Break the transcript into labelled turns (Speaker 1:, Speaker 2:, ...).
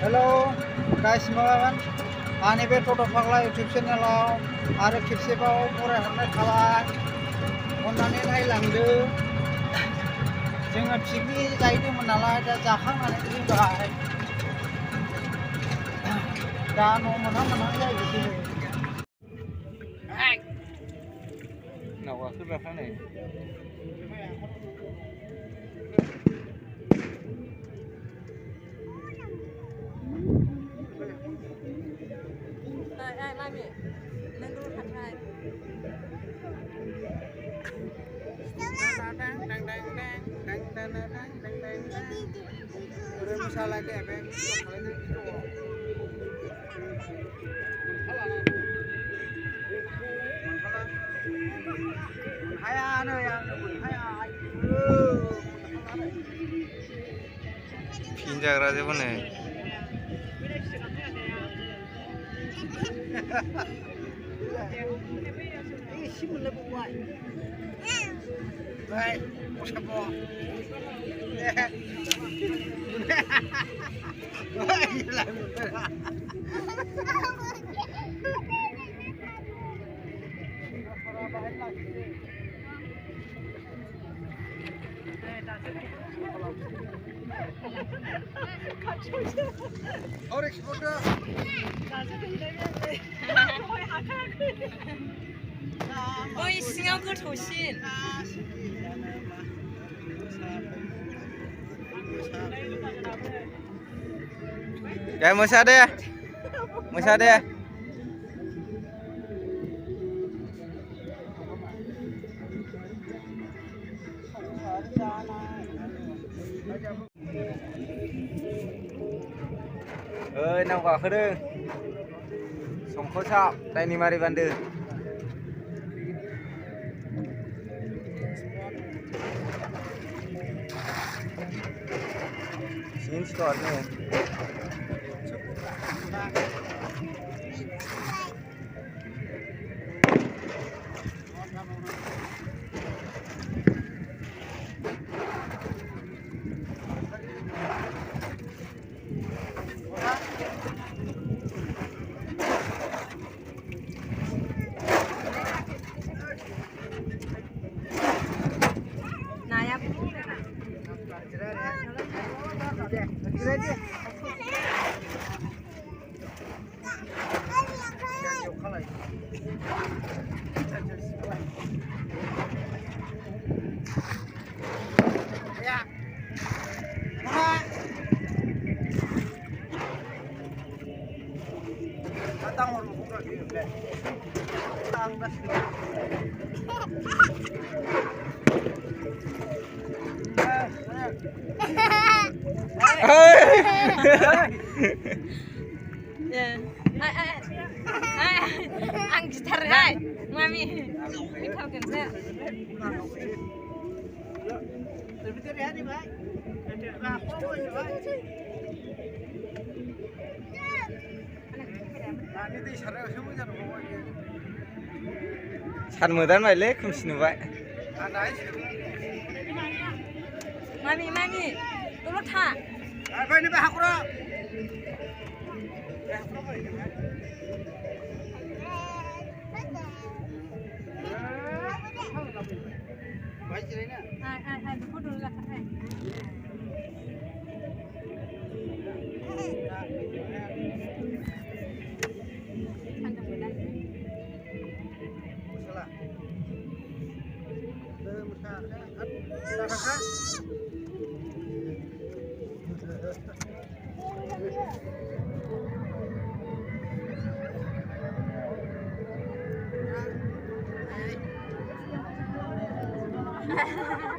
Speaker 1: Hello गासिबो आंनि बे टट' फाग्ला इउटुब चेनेलाव आरो खेबसेबाव बरायहरनाय थाबाय अननानै नायलांदो जोङो पिकनिक जाहैदोंमोन नालाय दा जाखांनानै फैबाय दा न' मोनहां जाहैसै
Speaker 2: नावा खोग्राखा नै
Speaker 3: Mami, nang dulu pakai.
Speaker 1: Udah masalah kayak apa?
Speaker 2: Pinjagra aja mana?
Speaker 1: Ini sih mulai buat. Baik, usah boh. Orek foto.
Speaker 3: Oh, siang goथावसिन.
Speaker 2: Ya Musa deh. Nào quả khơi đơn sống khó sao đây ni mari bandu sin spot nih
Speaker 3: Ang gitar hai, Mami. Mikau kenapa?
Speaker 2: 산 modan baile खोमसि नुबाय
Speaker 3: Mami, dulu tak.
Speaker 1: Apa ini Pak Hakura?
Speaker 3: Dulu dulu lah kan. Ha ha ha.